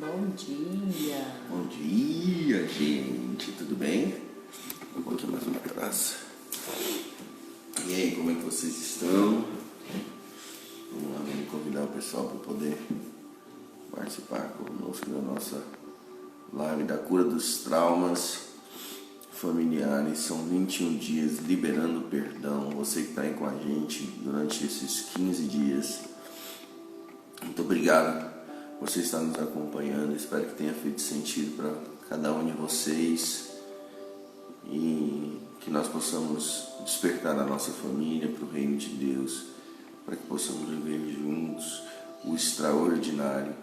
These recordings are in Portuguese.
Bom dia! Bom dia, gente! Tudo bem? Vou aqui mais uma taça. E aí, como é que vocês estão? Vamos lá, vamos convidar o pessoal para poder participar conosco da nossa live da cura dos traumas familiares. São 21 dias liberando perdão. Você que está aí com a gente durante esses 15 dias. Muito obrigado por você estar nos acompanhando. Espero que tenha feito sentido para cada um de vocês e que nós possamos despertar a nossa família para o reino de Deus, para que possamos viver juntos o extraordinário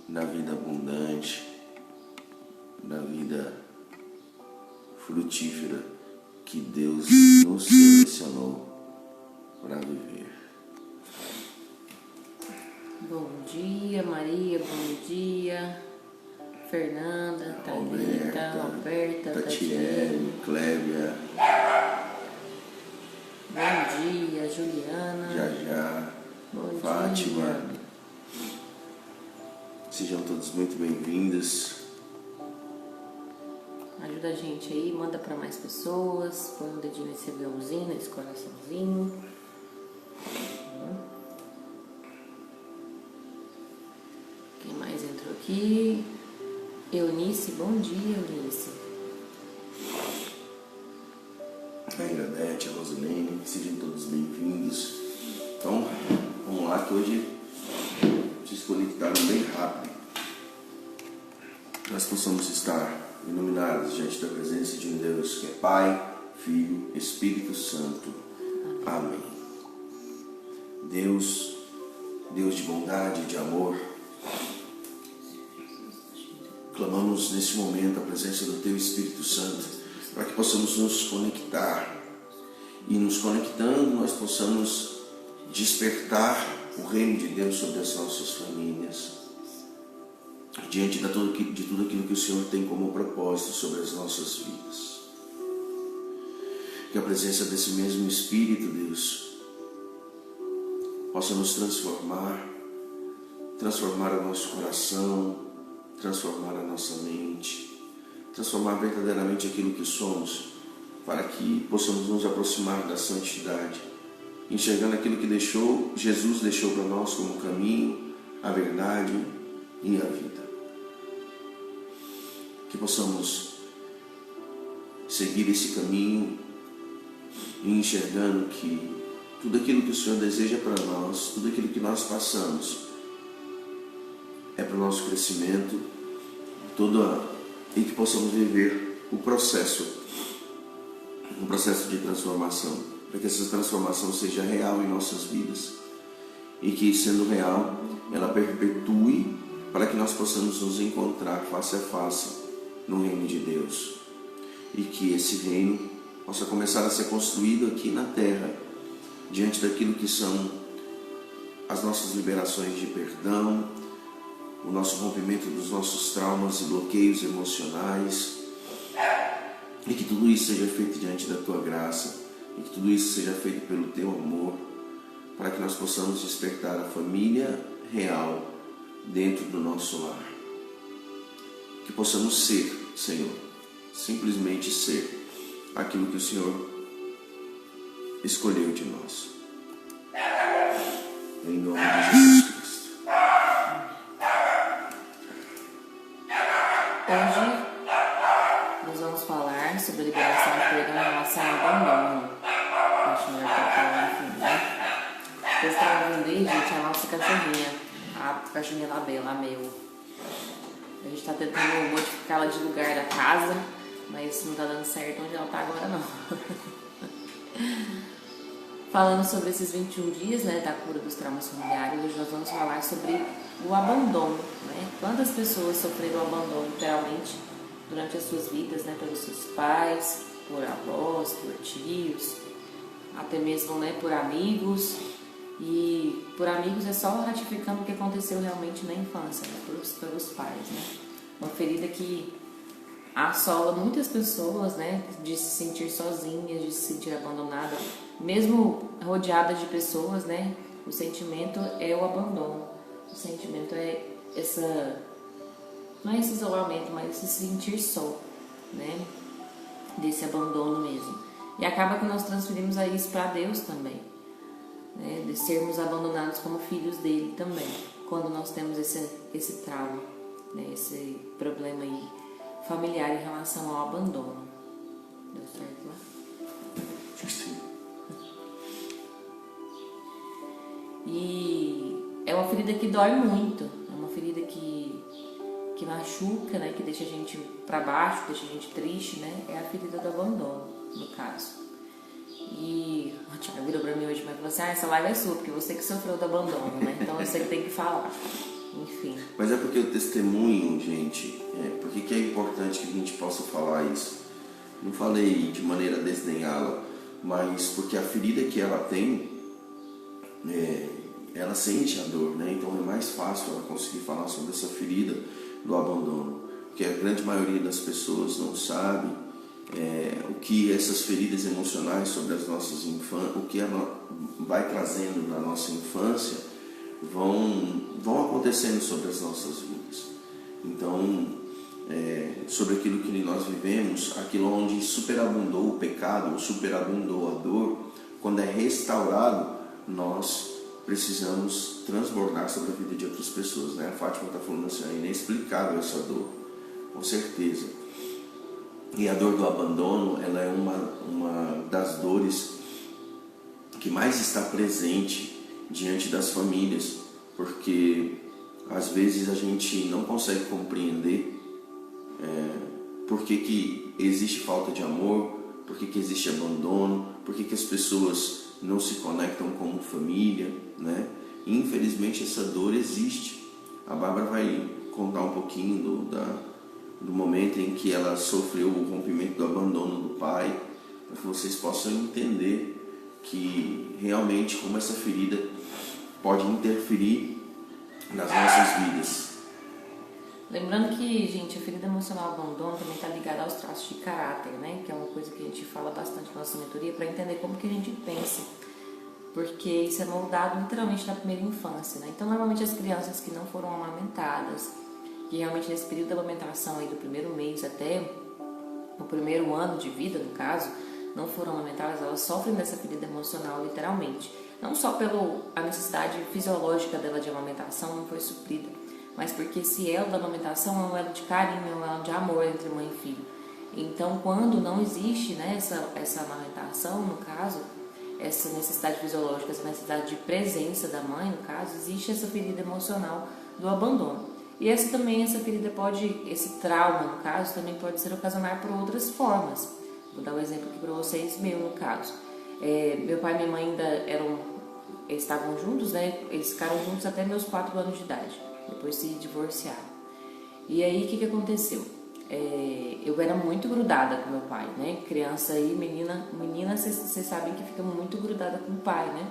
na vida abundante, na vida frutífera que Deus nos selecionou para viver. Bom dia, Maria, bom dia, Fernanda, Thalita, Alberta, Tatiele, Clébia, bom dia, Juliana, Jajá, bom Fátima. dia. Sejam todos muito bem-vindos. Ajuda a gente aí, manda para mais pessoas, põe um dedinho nesse aviãozinho, nesse coraçãozinho. Quem mais entrou aqui? Eunice, bom dia, Eunice. A Iradete, a Rosilene, sejam todos bem-vindos. Então, vamos lá que hoje vocês conectaram bem rápido. Nós possamos estar iluminados diante da presença de um Deus que é Pai, Filho, Espírito Santo. Amém. Deus de bondade, de amor, clamamos nesse momento a presença do Teu Espírito Santo para que possamos nos conectar e nos conectando nós possamos despertar o reino de Deus sobre as nossas famílias, diante de tudo aquilo que o Senhor tem como propósito sobre as nossas vidas. Que a presença desse mesmo Espírito, Deus, possa nos transformar o nosso coração, transformar a nossa mente, transformar verdadeiramente aquilo que somos, para que possamos nos aproximar da santidade, enxergando aquilo que Jesus deixou para nós como caminho, a verdade e a vida. Que possamos seguir esse caminho e enxergando que tudo aquilo que o Senhor deseja para nós, tudo aquilo que nós passamos, é para o nosso crescimento, e que possamos viver um processo de transformação, para que essa transformação seja real em nossas vidas e que, sendo real, ela perpetue para que nós possamos nos encontrar face a face no reino de Deus e que esse reino possa começar a ser construído aqui na terra, diante daquilo que são as nossas liberações de perdão, o nosso rompimento dos nossos traumas e bloqueios emocionais, e que tudo isso seja feito diante da Tua graça, e que tudo isso seja feito pelo Teu amor, para que nós possamos despertar a família real dentro do nosso lar. Que possamos ser, Senhor, simplesmente ser aquilo que o Senhor escolheu de nós. Em nome de Jesus Cristo. Hoje nós vamos falar sobre a liberação de perdão em relação ao abandono. Acho melhor que eu falo, enfim, né? Vocês estão ouvindo aí, gente, a nossa cachorrinha. A cachorrinha lá, Bela, a Meu. A gente está tentando modificar ela de lugar da casa, mas não está dando certo onde ela está agora, não. Falando sobre esses 21 dias, né, da cura dos traumas familiares, hoje nós vamos falar sobre o abandono, né? Quantas pessoas sofreram o abandono, literalmente, durante as suas vidas, né, pelos seus pais, por avós, por tios, até mesmo, né, por amigos. E por amigos é só ratificando o que aconteceu realmente na infância, né, pelos pais, né? Uma ferida que assola muitas pessoas, né, de se sentir sozinhas, de se sentir abandonada, mesmo rodeadas de pessoas, né? O sentimento é o abandono, o sentimento é não é esse isolamento, mas esse sentir só, né? Desse abandono mesmo. E acaba que nós transferimos isso para Deus também, né? De sermos abandonados como filhos dele também, quando nós temos esse trauma, né? Esse problema aí familiar em relação ao abandono. Deu certo lá? Acho que sim. E é uma ferida que dói muito, é uma ferida que machuca, né? Que deixa a gente pra baixo, deixa a gente triste, né? É a ferida do abandono, no caso. E o Thiago virou pra mim hoje e falou assim: essa live é sua, porque você que sofreu do abandono, né? Então você que tem que falar. Enfim. Mas é porque o testemunho, gente, por que é importante que a gente possa falar isso? Não falei de maneira a desdenhá-la, mas porque a ferida que ela tem, ela sente a dor, né? Então é mais fácil ela conseguir falar sobre essa ferida do abandono, porque a grande maioria das pessoas não sabe o que essas feridas emocionais sobre as nossas infâncias, o que vai trazendo na nossa infância, vão acontecendo sobre as nossas vidas. Então, sobre aquilo que nós vivemos, aquilo onde superabundou o pecado, superabundou a dor, quando é restaurado, nós precisamos transbordar sobre a vida de outras pessoas, né? A Fátima está falando assim: é inexplicável essa dor, com certeza. E a dor do abandono, ela é uma das dores que mais está presente diante das famílias, porque às vezes a gente não consegue compreender por que existe falta de amor, por que existe abandono, por que as pessoas não se conectam como família, né? E, infelizmente essa dor existe. A Bárbara vai contar um pouquinho do momento em que ela sofreu o rompimento do abandono do pai, para que vocês possam entender que realmente como essa ferida pode interferir nas nossas vidas. Lembrando que, gente, a ferida emocional do abandono também está ligada aos traços de caráter, né? Que é uma coisa que a gente fala bastante na nossa mentoria para entender como que a gente pensa, porque isso é moldado literalmente na primeira infância, né? Então, normalmente as crianças que não foram amamentadas, que realmente nesse período da amamentação aí do primeiro mês até o primeiro ano de vida, no caso, não foram amamentadas, elas sofrem dessa ferida emocional literalmente. Não só pela necessidade fisiológica dela de amamentação não foi suprida, mas porque esse elo da amamentação é um elo de carinho, é um elo de amor entre mãe e filho. Então, quando não existe, né, essa amamentação, no caso, essa necessidade fisiológica, essa necessidade de presença da mãe, no caso, existe essa ferida emocional do abandono. E essa ferida esse trauma, no caso, também pode ser ocasionado por outras formas. Vou dar um exemplo aqui para vocês, no caso. Meu pai e minha mãe ainda estavam juntos, né? Eles ficaram juntos até meus 4 anos de idade. Depois se divorciaram. E aí, o que aconteceu? Eu era muito grudada com meu pai, né? Criança aí, menina, vocês sabem que fica muito grudada com o pai, né?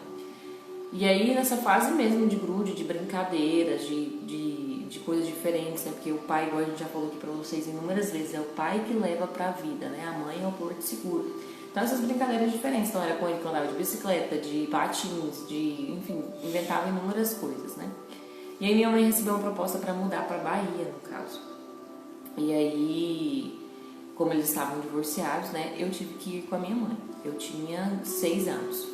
E aí, nessa fase mesmo de grude, de brincadeiras, de coisas diferentes, né? Porque o pai, igual a gente já falou aqui pra vocês inúmeras vezes, é o pai que leva pra vida, né? A mãe é o porto seguro. Então, essas brincadeiras diferentes. Então, era com ele que eu andava de bicicleta, de patins, enfim, inventava inúmeras coisas, né? E aí, minha mãe recebeu uma proposta pra mudar pra Bahia, no caso. E aí, como eles estavam divorciados, né? Eu tive que ir com a minha mãe. Eu tinha 6 anos.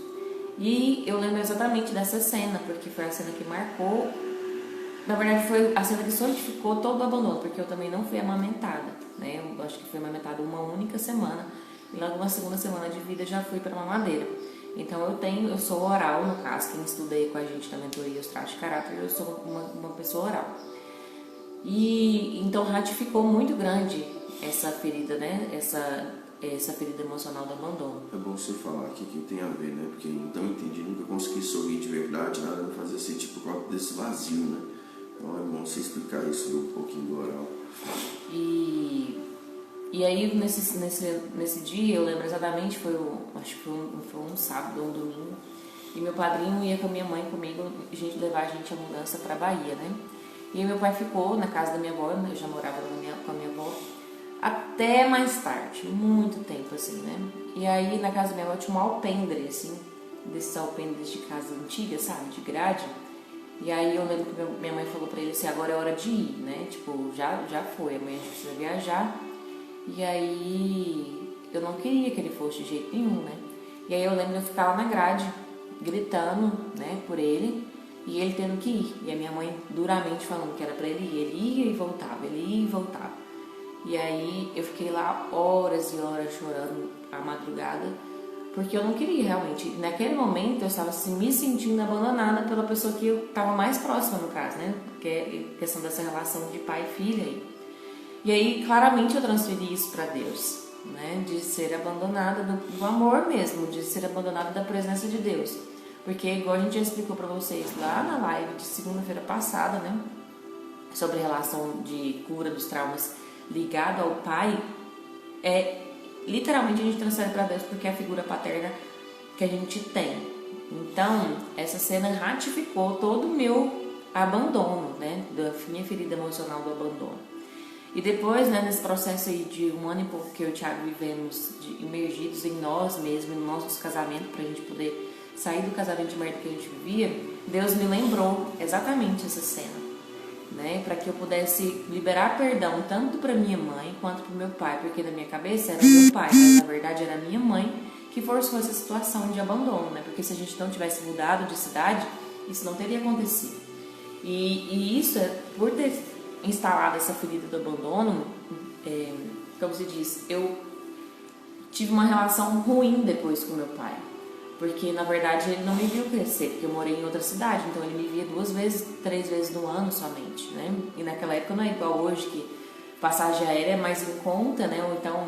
E eu lembro exatamente dessa cena, porque foi a cena que marcou. Na verdade, foi a cena que solidificou todo o abandono, porque eu também não fui amamentada, né? Eu acho que fui amamentada uma única semana, e logo na segunda semana de vida já fui para mamadeira. Então eu sou oral, no caso, quem estuda aí com a gente na mentoria Os Traços de Caráter, eu sou uma pessoa oral. E então ratificou muito grande essa ferida, né? Essa ferida emocional do abandono. É bom você falar aqui que tem a ver, né? Porque então eu entendi, nunca consegui sorrir de verdade, nada me fazia sentir por conta desse vazio, né? Então é bom você explicar isso um pouquinho do oral. E aí nesse dia, eu lembro exatamente, acho que foi um sábado ou um domingo, e meu padrinho ia com a minha mãe comigo, levar a gente a mudança pra Bahia, né? E aí meu pai ficou na casa da minha avó, eu já morava com a minha avó, até mais tarde, muito tempo assim, né? E aí na casa da minha avó tinha um alpendre, assim, desses alpendres de casa antiga, sabe, de grade. E aí eu lembro que minha mãe falou pra ele assim, agora é hora de ir, né? Tipo, já foi, amanhã a gente precisa viajar. E aí eu não queria que ele fosse de jeito nenhum, né? E aí eu lembro de eu ficar lá na grade, gritando, né, por ele, e ele tendo que ir. E a minha mãe duramente falando que era pra ele ir. Ele ia e voltava, ele ia e voltava. E aí eu fiquei lá horas e horas chorando à madrugada, porque eu não queria realmente. Naquele momento eu estava assim, me sentindo abandonada pela pessoa que eu estava mais próxima, no caso, né? Que é a questão dessa relação de pai e filha aí. E aí claramente eu transferi isso para Deus, né? De ser abandonada do amor mesmo, de ser abandonada da presença de Deus. Porque igual a gente já explicou para vocês lá na live de segunda-feira passada, né? Sobre a relação de cura dos traumas ligado ao pai, literalmente a gente transfere para Deus porque é a figura paterna que a gente tem. Então, essa cena ratificou todo o meu abandono, né? Da minha ferida emocional do abandono. E depois, né, nesse processo aí de 1 ano e pouco que eu e o Thiago vivemos imergidos em nós mesmos, no nosso casamento, pra gente poder sair do casamento de merda que a gente vivia, Deus me lembrou exatamente essa cena, né, para que eu pudesse liberar perdão tanto para minha mãe quanto para o meu pai, porque na minha cabeça era meu pai, mas na verdade era minha mãe que forçou essa situação de abandono, né, porque se a gente não tivesse mudado de cidade, isso não teria acontecido. E isso é por ter instalado essa ferida do abandono, como se diz, eu tive uma relação ruim depois com meu pai. Porque, na verdade, ele não me viu crescer, porque eu morei em outra cidade, então ele me via 2 vezes, 3 vezes no ano somente, né? E naquela época não é igual hoje, que passagem aérea é mais em conta, né? Ou então,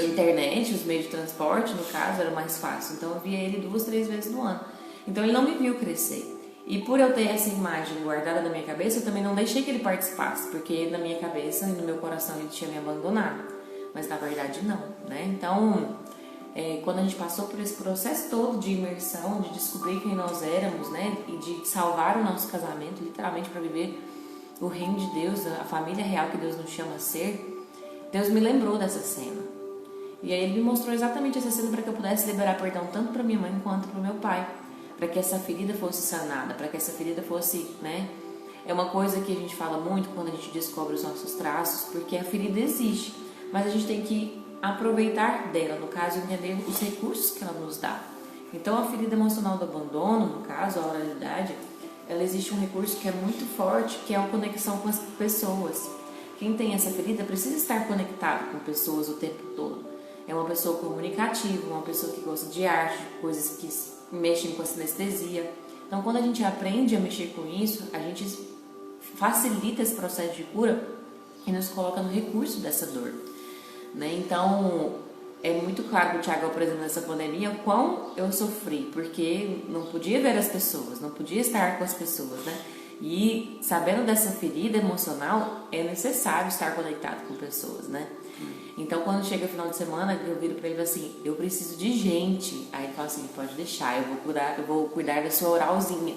internet, os meios de transporte, no caso, era mais fácil. Então eu via ele 2, 3 vezes no ano. Então ele não me viu crescer. E por eu ter essa imagem guardada na minha cabeça, eu também não deixei que ele participasse, porque na minha cabeça e no meu coração ele tinha me abandonado. Mas na verdade não, né? Então... quando a gente passou por esse processo todo de imersão, de descobrir quem nós éramos, né, e de salvar o nosso casamento, literalmente para viver o reino de Deus, a família real que Deus nos chama a ser, Deus me lembrou dessa cena. E aí Ele me mostrou exatamente essa cena para que eu pudesse liberar perdão tanto para minha mãe quanto para o meu pai, para que essa ferida fosse sanada, para que essa ferida fosse, né, é uma coisa que a gente fala muito quando a gente descobre os nossos traços, porque a ferida existe, mas a gente tem que aproveitar dela, no caso, entender os recursos que ela nos dá. Então, a ferida emocional do abandono, no caso, a oralidade, ela existe um recurso que é muito forte, que é a conexão com as pessoas. Quem tem essa ferida precisa estar conectado com pessoas o tempo todo. É uma pessoa comunicativa, uma pessoa que gosta de arte, coisas que mexem com a sinestesia. Então, quando a gente aprende a mexer com isso, a gente facilita esse processo de cura e nos coloca no recurso dessa dor. Né? Então, é muito claro que o Thiago, por exemplo, nessa pandemia, o quão eu sofri, porque não podia ver as pessoas, não podia estar com as pessoas, né? E sabendo dessa ferida emocional, é necessário estar conectado com pessoas, né? Então, quando chega o final de semana, eu viro pra ele assim, eu preciso de gente. Aí ele fala assim, pode deixar, eu vou cuidar da sua oralzinha.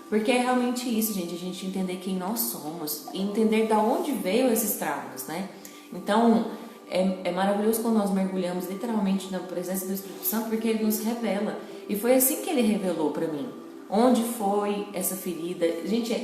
Porque é realmente isso, gente, a gente entender quem nós somos e entender de onde veio esses traumas, né? Então... É maravilhoso quando nós mergulhamos literalmente na presença do Espírito Santo, porque ele nos revela. E foi assim que ele revelou para mim. Onde foi essa ferida? Gente,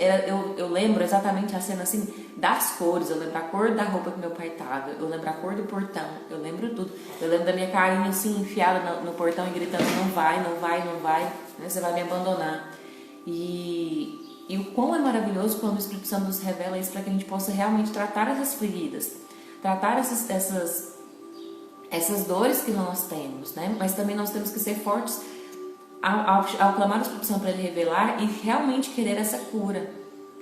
eu lembro exatamente a cena assim, das cores. Eu lembro a cor da roupa que meu pai tava. Eu lembro a cor do portão. Eu lembro tudo. Eu lembro da minha carinha assim, enfiada no portão e gritando, não vai, não vai, não vai. Né? Você vai me abandonar. E o quão é maravilhoso quando o Espírito Santo nos revela isso para que a gente possa realmente tratar essas feridas. Tratar essas dores que nós temos, né? Mas também nós temos que ser fortes ao clamar o Espírito Santo para Ele revelar e realmente querer essa cura,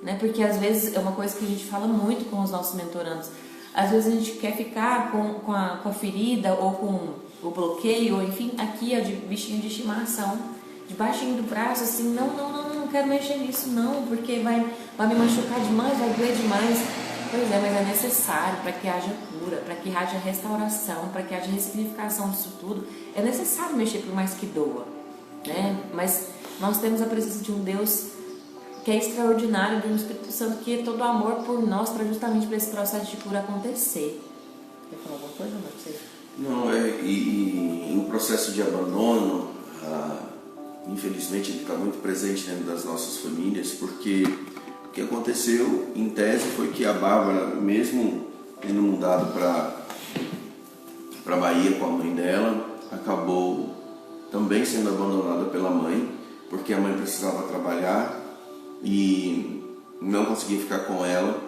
né? Porque às vezes é uma coisa que a gente fala muito com os nossos mentorandos. Às vezes a gente quer ficar com a ferida ou com o bloqueio, ou enfim, aqui ó, de bichinho de estimação, de baixinho do braço, assim, não quero mexer nisso não, porque vai me machucar demais, vai doer demais. Pois é, mas é necessário para que haja cura, para que haja restauração, para que haja ressignificação disso tudo. É necessário mexer por mais que doa, né? Mas nós temos a presença de um Deus que é extraordinário, de um Espírito Santo que é todo amor por nós, para justamente para esse processo de cura acontecer. Quer falar alguma coisa, Marcelo? Não, e o processo de abandono, infelizmente ele está muito presente dentro das nossas famílias, porque o que aconteceu em tese foi que a Bárbara, mesmo tendo mudado para Bahia com a mãe dela, acabou também sendo abandonada pela mãe, porque a mãe precisava trabalhar e não conseguia ficar com ela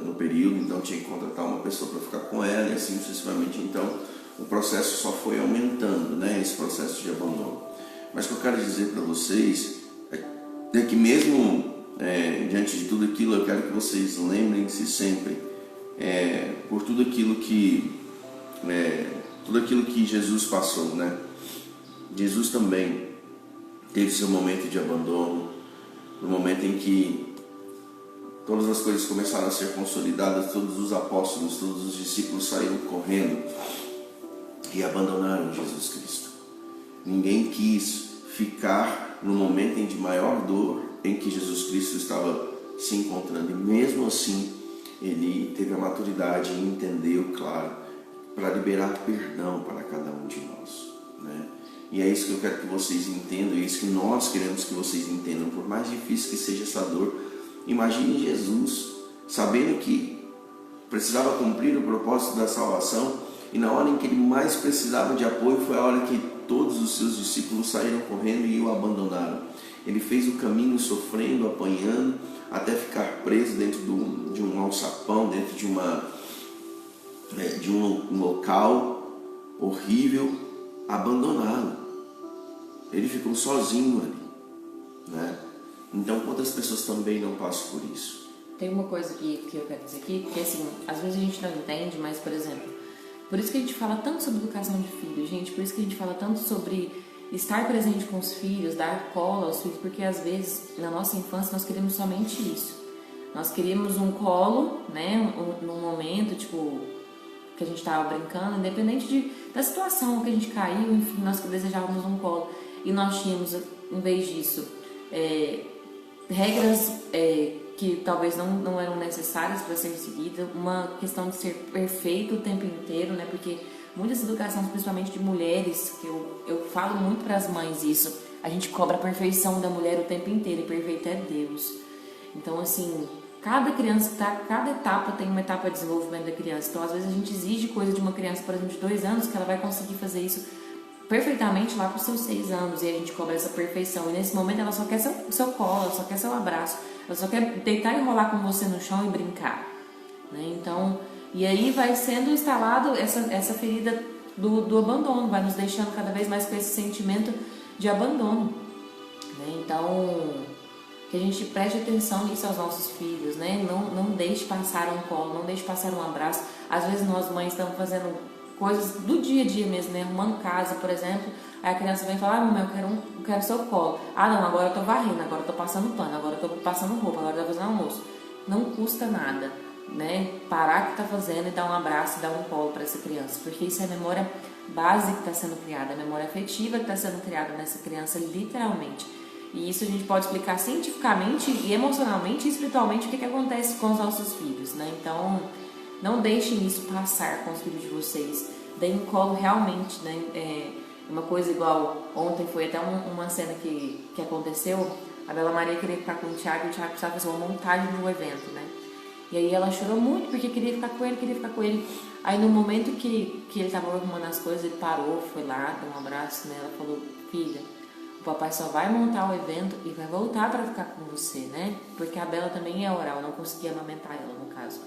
no período, então tinha que contratar uma pessoa para ficar com ela e assim sucessivamente. Então o processo só foi aumentando, né, esse processo de abandono. Mas o que eu quero dizer para vocês é que mesmo diante de tudo aquilo, eu quero que vocês lembrem-se sempre por tudo aquilo que Jesus passou, né? Jesus também teve seu momento de abandono, no momento em que todas as coisas começaram a ser consolidadas, todos os apóstolos, todos os discípulos saíram correndo e abandonaram Jesus Cristo. Ninguém quis ficar no momento de maior dor em que Jesus Cristo estava se encontrando, e mesmo assim ele teve a maturidade e entendeu, claro, para liberar perdão para cada um de nós, né? E é isso que eu quero que vocês entendam, é isso que nós queremos que vocês entendam. Por mais difícil que seja essa dor, imagine Jesus sabendo que precisava cumprir o propósito da salvação, e na hora em que ele mais precisava de apoio foi a hora que todos os seus discípulos saíram correndo e o abandonaram. Ele fez o caminho sofrendo, apanhando, até ficar preso dentro de um alçapão, dentro de um local horrível, abandonado. Ele ficou sozinho ali, né? Então, quantas pessoas também não passam por isso? Tem uma coisa que eu quero dizer aqui, que assim, às vezes a gente não entende, mas, por exemplo, por isso que a gente fala tanto sobre educação de filhos, gente, por isso que a gente fala tanto sobre estar presente com os filhos, dar colo aos filhos, porque às vezes, na nossa infância, nós queremos somente isso. Nós queríamos um colo, né, num momento, tipo, que a gente estava brincando, independente da situação que a gente caiu, enfim, nós desejávamos um colo. E nós tínhamos, em vez disso, regras que talvez não eram necessárias para ser seguidas, uma questão de ser perfeito o tempo inteiro, né? Porque muitas educações, principalmente de mulheres, que eu falo muito para as mães isso, a gente cobra a perfeição da mulher o tempo inteiro, e perfeito é Deus. Então, assim, cada etapa tem uma etapa de desenvolvimento da criança. Então, às vezes a gente exige coisa de uma criança, por exemplo, de 2 anos, que ela vai conseguir fazer isso perfeitamente lá para os seus 6 anos, e a gente cobra essa perfeição, e nesse momento ela só quer seu colo, ela só quer seu abraço, ela só quer deitar e rolar com você no chão e brincar, né? Então, e aí vai sendo instalado essa ferida do abandono, vai nos deixando cada vez mais com esse sentimento de abandono, né? Então, que a gente preste atenção nisso aos nossos filhos, né? Não deixe passar um colo, não deixe passar um abraço. Às vezes nós mães estamos fazendo coisas do dia a dia mesmo, né? Arrumando casa, por exemplo, aí a criança vem falar: mamãe, eu quero seu colo. Ah, não, agora eu tô varrendo, agora eu tô passando pano, agora eu tô passando roupa, agora eu tô fazendo almoço. Não custa nada, né? Parar o que tá fazendo e dar um abraço e dar um colo para essa criança, porque isso é a memória básica que está sendo criada, a memória afetiva que está sendo criada nessa criança, literalmente. E isso a gente pode explicar cientificamente e emocionalmente e espiritualmente o que acontece com os nossos filhos, né? Então, não deixem isso passar com os filhos de vocês. Deem um colo realmente, né? Uma coisa igual ontem foi até uma cena que aconteceu. A Bela Maria queria ficar com o Thiago, e o Thiago precisava fazer uma montagem de um evento, né? E aí ela chorou muito porque queria ficar com ele. Aí no momento que ele estava arrumando as coisas, ele parou, foi lá, deu um abraço nela, falou: filha, o papai só vai montar o evento e vai voltar para ficar com você, né? Porque a Bela também é oral, não conseguia amamentar ela, no caso.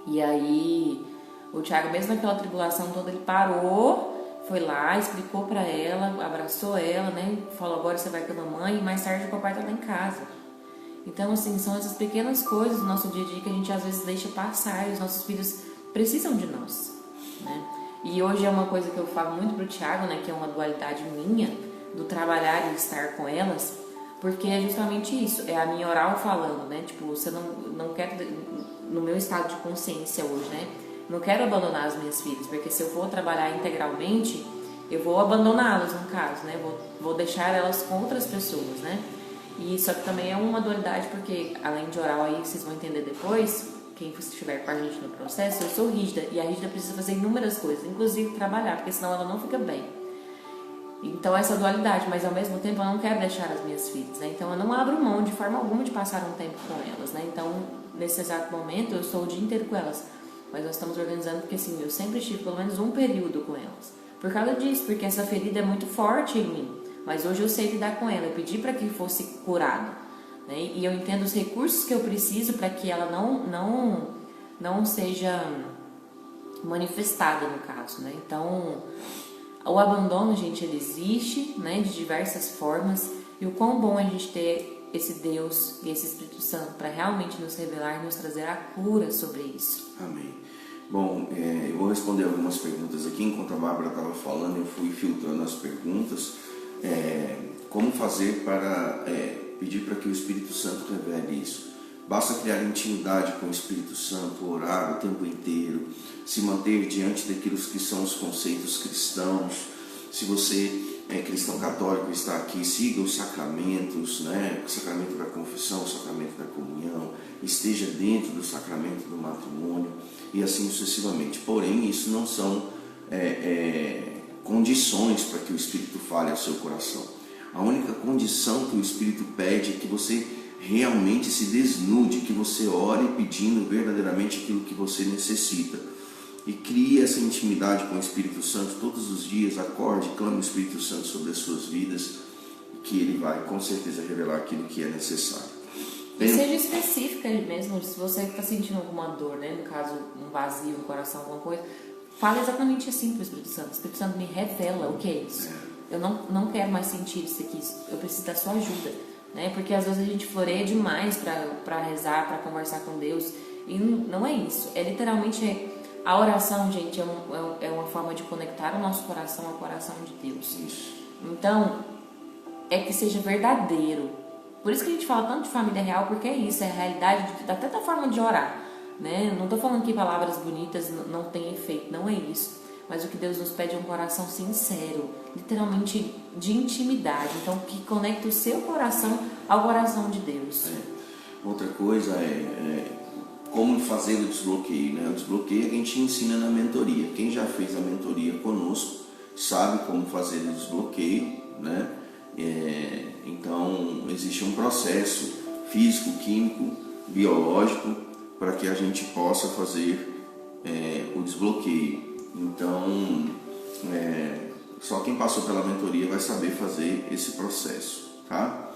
E aí o Thiago, mesmo naquela tribulação toda, ele parou, foi lá, explicou pra ela, abraçou ela, né? Falou: agora você vai com a mamãe, e mais tarde o papai tá lá em casa. Então, assim, são essas pequenas coisas do nosso dia a dia que a gente às vezes deixa passar, e os nossos filhos precisam de nós, né? E hoje é uma coisa que eu falo muito pro Thiago, né? Que é uma dualidade minha, do trabalhar e estar com elas, porque é justamente isso, é a minha oral falando, né? Tipo, você não quer, no meu estado de consciência hoje, né? Não quero abandonar as minhas filhas, porque se eu for trabalhar integralmente, eu vou abandoná-las, no caso, né? Vou deixar elas com outras pessoas, né? E isso aqui também é uma dualidade, porque além de oral, aí vocês vão entender depois, quem estiver com a gente no processo, eu sou rígida, e a rígida precisa fazer inúmeras coisas, inclusive trabalhar, porque senão ela não fica bem. Então essa dualidade, mas ao mesmo tempo eu não quero deixar as minhas filhas, né? Então eu não abro mão de forma alguma de passar um tempo com elas, né? Então nesse exato momento eu estou o dia inteiro com elas, mas nós estamos organizando porque assim, eu sempre estive pelo menos um período com elas. Por causa disso, porque essa ferida é muito forte em mim, mas hoje eu sei lidar com ela, eu pedi para que fosse curado, né? E eu entendo os recursos que eu preciso para que ela não seja manifestada no caso, né? Então o abandono, gente, ele existe, né, de diversas formas, e o quão bom é a gente ter esse Deus e esse Espírito Santo para realmente nos revelar e nos trazer a cura sobre isso. Amém. Bom, eu vou responder algumas perguntas aqui. Enquanto a Bárbara estava falando, eu fui filtrando as perguntas. Como fazer para pedir para que o Espírito Santo revele isso? Basta criar intimidade com o Espírito Santo, orar o tempo inteiro, se manter diante daquilo que são os conceitos cristãos. Se você é cristão católico, está aqui, siga os sacramentos, né? O sacramento da confissão, o sacramento da comunhão, esteja dentro do sacramento do matrimônio e assim sucessivamente. Porém, isso não são condições para que o Espírito fale ao seu coração. A única condição que o Espírito pede é que você realmente se desnude, que você ore pedindo verdadeiramente aquilo que você necessita. E crie essa intimidade com o Espírito Santo todos os dias, acorde, clame o Espírito Santo sobre as suas vidas, que ele vai com certeza revelar aquilo que é necessário. E seja específica mesmo, se você está sentindo alguma dor, né? No caso, um vazio no coração, alguma coisa, fale exatamente assim para o Espírito Santo. O Espírito Santo me revela o que é isso. Eu não quero mais sentir isso aqui, eu preciso da sua ajuda, né? Porque às vezes a gente floreia demais para rezar, para conversar com Deus, e não é isso. É literalmente a oração, gente, é uma forma de conectar o nosso coração ao coração de Deus. Isso. Então, é que seja verdadeiro. Por isso que a gente fala tanto de família real, porque é isso, é a realidade, até da forma de orar, né? Não estou falando que palavras bonitas não têm efeito, não é isso. Mas o que Deus nos pede é um coração sincero, literalmente de intimidade. Então, que conecta o seu coração ao coração de Deus. Outra coisa como fazer o desbloqueio, né? O desbloqueio a gente ensina na mentoria. Quem já fez a mentoria conosco sabe como fazer o desbloqueio, né? Então, existe um processo físico, químico, biológico para que a gente possa fazer o desbloqueio. Então, só quem passou pela mentoria vai saber fazer esse processo, tá?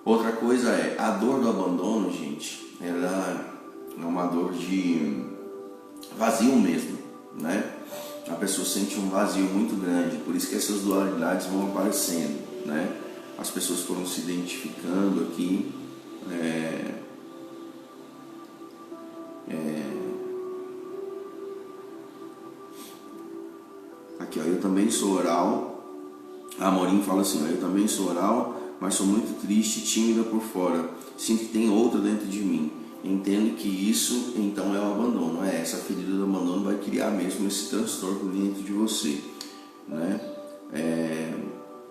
Outra coisa a dor do abandono, gente, ela é uma dor de vazio mesmo, né? A pessoa sente um vazio muito grande, por isso que essas dualidades vão aparecendo, né? As pessoas foram se identificando aqui, aqui, ó, eu também sou oral. A Amorim fala assim, ó, eu também sou oral, mas sou muito triste, tímida por fora. Sinto que tem outra dentro de mim. Entendo que isso, então, é o abandono. Essa ferida do abandono vai criar mesmo esse transtorno dentro de você, né?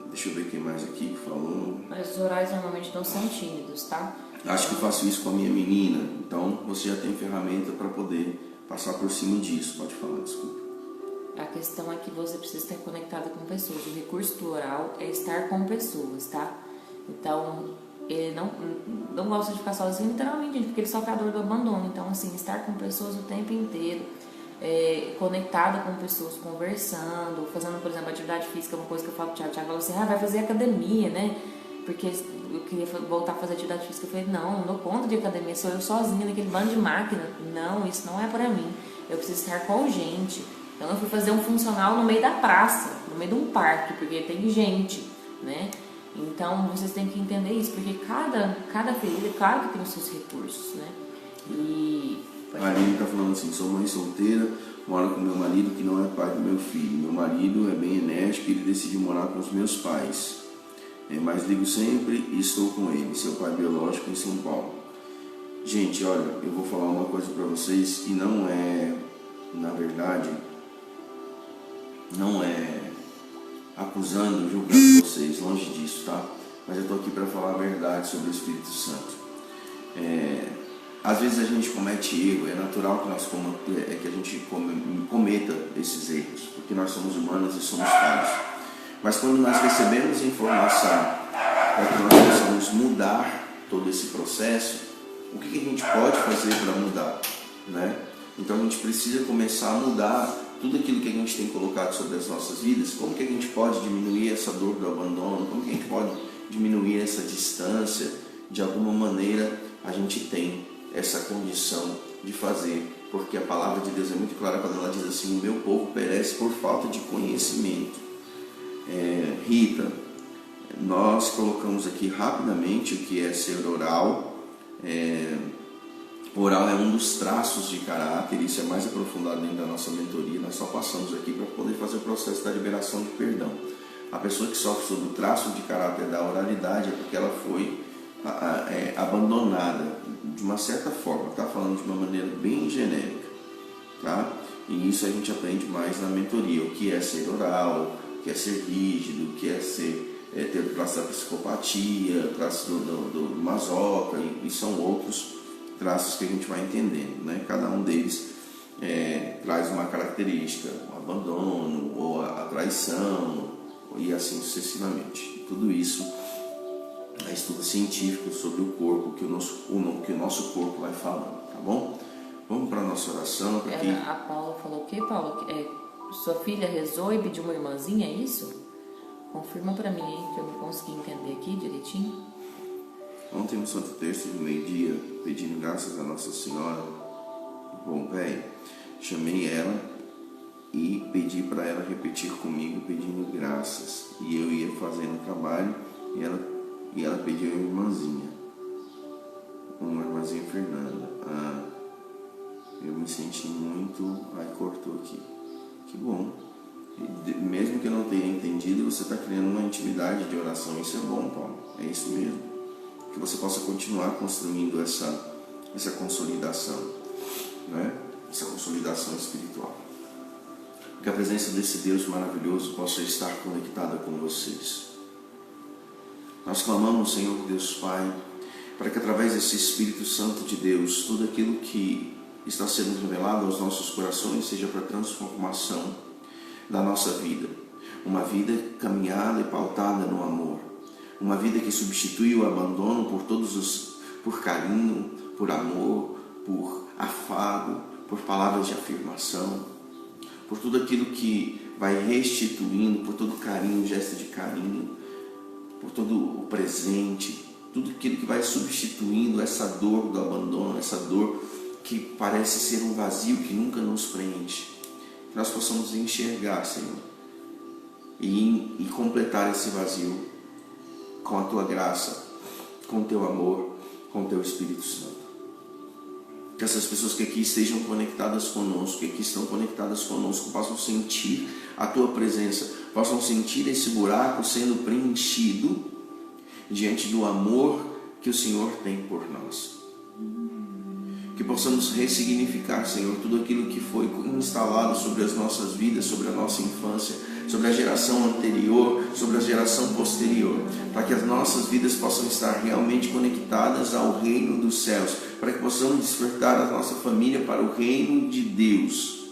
Deixa eu ver quem mais aqui que falou. Mas os orais normalmente não são tímidos, tá? Acho que faço isso com a minha menina. Então, você já tem ferramenta para poder passar por cima disso. Pode falar, desculpa. A questão é que você precisa estar conectado com pessoas. O recurso do oral é estar com pessoas, tá? Então, ele não gosta de ficar sozinho, literalmente, porque ele sofre a dor do abandono. Então, assim, estar com pessoas o tempo inteiro, conectada com pessoas, conversando, fazendo, por exemplo, atividade física, uma coisa que eu falo pro Thiago. O Thiago falou assim, vai fazer academia, né? Porque eu queria voltar a fazer atividade física. Eu falei, não dou conta de academia, sou eu sozinha naquele bando de máquina. Não, isso não é pra mim. Eu preciso estar com gente. Então eu fui fazer um funcional no meio da praça, no meio de um parque, porque tem gente, né? Então vocês têm que entender isso, porque cada ferida, claro que tem os seus recursos, né? E a Aline está falando assim, sou mãe solteira, moro com meu marido que não é pai do meu filho. Meu marido é bem enérgico e ele decidiu morar com os meus pais. Mas ligo sempre e estou com ele, seu pai biológico em São Paulo. Gente, olha, eu vou falar uma coisa para vocês que não é, na verdade, não é acusando, julgando vocês, longe disso, tá? Mas eu estou aqui para falar a verdade sobre o Espírito Santo. Às vezes a gente comete erro, é natural que a gente cometa esses erros, porque nós somos humanos e somos falhos. Mas quando nós recebemos informação para que nós possamos mudar todo esse processo, o que a gente pode fazer para mudar, né? Então a gente precisa começar a mudar tudo aquilo que a gente tem colocado sobre as nossas vidas. Como que a gente pode diminuir essa dor do abandono? Como que a gente pode diminuir essa distância? De alguma maneira a gente tem essa condição de fazer, porque a palavra de Deus é muito clara quando ela diz assim: o meu povo perece por falta de conhecimento. Rita, nós colocamos aqui rapidamente o que é ser oral. Oral é um dos traços de caráter, isso é mais aprofundado dentro da nossa mentoria. Nós só passamos aqui para poder fazer o processo da liberação de perdão. A pessoa que sofre sobre o traço de caráter da oralidade é porque ela foi abandonada de uma certa forma, está falando de uma maneira bem genérica, tá? E isso a gente aprende mais na mentoria, o que é ser oral, o que é ser rígido, o que é ter o traço da psicopatia, o traço do masoca, e são outros traços que a gente vai entendendo, né? Cada um deles traz uma característica, o abandono ou a traição e assim sucessivamente. Tudo isso é estudo científico sobre o corpo que o nosso corpo vai falando, tá bom? Vamos para a nossa oração. A Paula falou o quê, Paula? Sua filha rezou e pediu uma irmãzinha, é isso? Confirma para mim aí, que eu não consegui entender aqui direitinho. Ontem no Santo Terço de meio-dia, pedindo graças a Nossa Senhora, bom velho, chamei ela e pedi para ela repetir comigo, pedindo graças. E eu ia fazendo o trabalho e ela pediu uma irmãzinha Fernanda. Eu me senti muito... Ai, cortou aqui. Que bom. Mesmo que eu não tenha entendido, você está criando uma intimidade de oração. Isso é bom, Paulo. É isso mesmo. Que você possa continuar construindo essa consolidação, né? Essa consolidação espiritual. Que a presença desse Deus maravilhoso possa estar conectada com vocês. Nós clamamos, Senhor Deus Pai, para que através desse Espírito Santo de Deus, tudo aquilo que está sendo revelado aos nossos corações seja para a transformação da nossa vida. Uma vida caminhada e pautada no amor. Uma vida que substitui o abandono por carinho, por amor, por afago, por palavras de afirmação, por tudo aquilo que vai restituindo, por todo carinho, gesto de carinho, por todo o presente, tudo aquilo que vai substituindo essa dor do abandono, essa dor que parece ser um vazio que nunca nos preenche. Que nós possamos enxergar, Senhor, e completar esse vazio com a Tua graça, com o Teu amor, com o Teu Espírito Santo. Que essas pessoas que aqui estejam conectadas conosco, que aqui estão conectadas conosco, possam sentir a Tua presença, possam sentir esse buraco sendo preenchido diante do amor que o Senhor tem por nós. Que possamos ressignificar, Senhor, tudo aquilo que foi instalado sobre as nossas vidas, sobre a nossa infância, sobre a geração anterior, sobre a geração posterior, para que as nossas vidas possam estar realmente conectadas ao reino dos céus, para que possamos despertar a nossa família para o reino de Deus.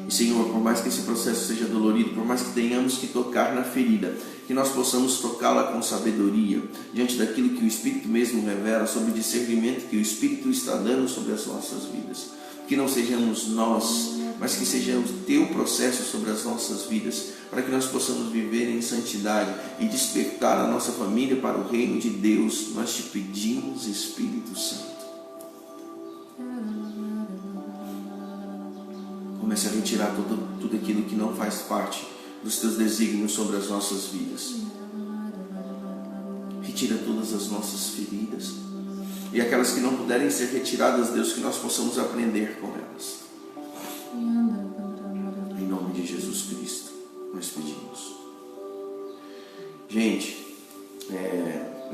E, Senhor, por mais que esse processo seja dolorido, por mais que tenhamos que tocar na ferida, que nós possamos tocá-la com sabedoria, diante daquilo que o Espírito mesmo revela, sobre o discernimento que o Espírito está dando sobre as nossas vidas. Que não sejamos nós, mas que seja o Teu processo sobre as nossas vidas, para que nós possamos viver em santidade e despertar a nossa família para o reino de Deus. Nós te pedimos, Espírito Santo. Comece a retirar tudo aquilo que não faz parte dos Teus desígnios sobre as nossas vidas. Retira todas as nossas feridas. E aquelas que não puderem ser retiradas, Deus, que nós possamos aprender com elas. Em nome de Jesus Cristo, nós pedimos. Gente,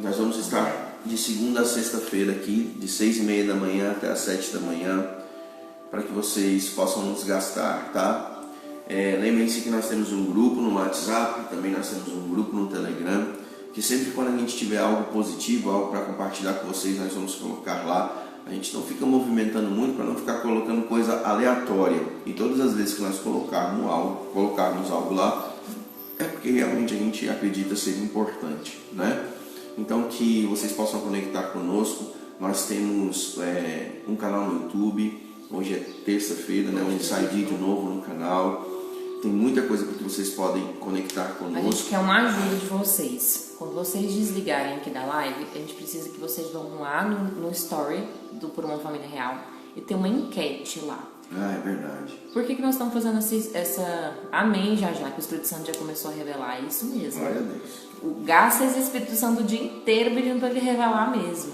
nós vamos estar de segunda a sexta-feira aqui, de 6:30 da manhã até as 7 da manhã, para que vocês possam nos gastar, tá? Lembrem-se que nós temos um grupo no WhatsApp, também nós temos um grupo no Telegram, que sempre quando a gente tiver algo positivo, algo para compartilhar com vocês, nós vamos colocar lá. A gente não fica movimentando muito para não ficar colocando coisa aleatória. E todas as vezes que nós colocarmos algo lá, porque realmente a gente acredita ser importante, né? Então que vocês possam conectar conosco. Nós temos um canal no YouTube, hoje é terça-feira, né? Onde sai vídeo novo no canal. Tem muita coisa que vocês podem conectar conosco. A gente quer uma ajuda de vocês. Quando vocês desligarem aqui da live, a gente precisa que vocês vão lá no story do Por Uma Família Real e tem uma enquete lá. Ah, é verdade. Por que nós estamos fazendo essa... Amém, já que o Espírito Santo já começou a revelar, é isso mesmo. Glória a Deus. Gasta esse Espírito Santo o dia inteiro pedindo para ele revelar mesmo.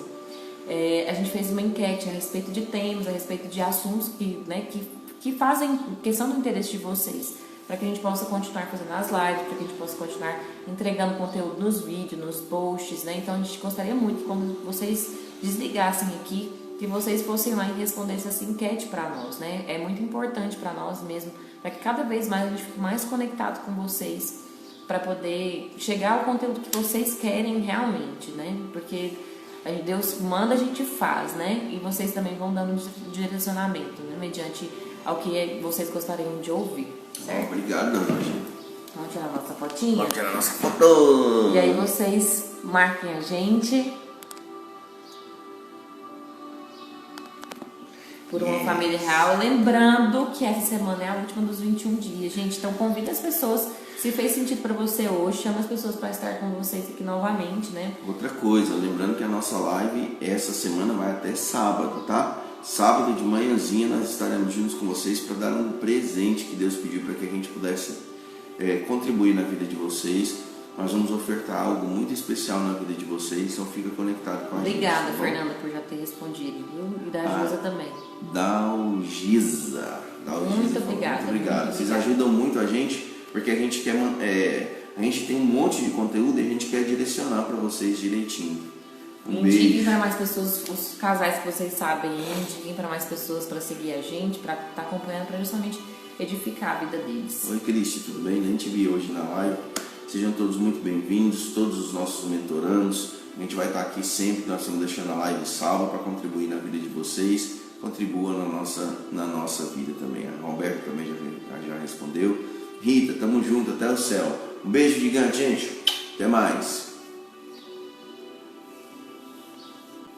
A gente fez uma enquete a respeito de temas, a respeito de assuntos que fazem questão do interesse de vocês, para que a gente possa continuar fazendo as lives, para que a gente possa continuar entregando conteúdo nos vídeos, nos posts, né? Então a gente gostaria muito que quando vocês desligassem aqui, que vocês fossem lá e respondessem essa enquete para nós, né? É muito importante para nós mesmo, para que cada vez mais a gente fique mais conectado com vocês, para poder chegar ao conteúdo que vocês querem realmente, né? Porque Deus manda, a gente faz, né? E vocês também vão dando direcionamento, né? Mediante ao que vocês gostariam de ouvir, certo? Obrigado, Anjo. Vamos tirar a nossa fotinha? Vamos tirar a nossa foto! E aí vocês marquem a gente Por Uma Família Real. Lembrando que essa semana é a última dos 21 dias, gente. Então convida as pessoas. Se fez sentido para você hoje, chama as pessoas para estar com vocês aqui novamente, né? Outra coisa, lembrando que a nossa live essa semana vai até sábado, tá? Sábado de manhãzinha nós estaremos juntos com vocês para dar um presente que Deus pediu para que a gente pudesse contribuir na vida de vocês. Nós vamos ofertar algo muito especial na vida de vocês, então fica conectado com a gente. Obrigada, Fernanda, por já ter respondido, viu? E da Gisa também. Dalgisa. Muito obrigada. Muito obrigado. Vocês ajudam muito a gente, porque a gente quer... a gente tem um monte de conteúdo e a gente quer direcionar para vocês direitinho. Indiquem para mais pessoas, os casais que vocês sabem, indiquem para mais pessoas para seguir a gente, para estar acompanhando, para justamente edificar a vida deles. Oi, Cristi, tudo bem? Nem te vi hoje na live. Sejam todos muito bem-vindos, todos os nossos mentorandos. A gente vai estar aqui sempre, nós estamos deixando a live salva para contribuir na vida de vocês. Contribua na nossa vida também. A Roberto também já respondeu. Rita, tamo junto, até o céu. Um beijo gigante, gente. Até mais.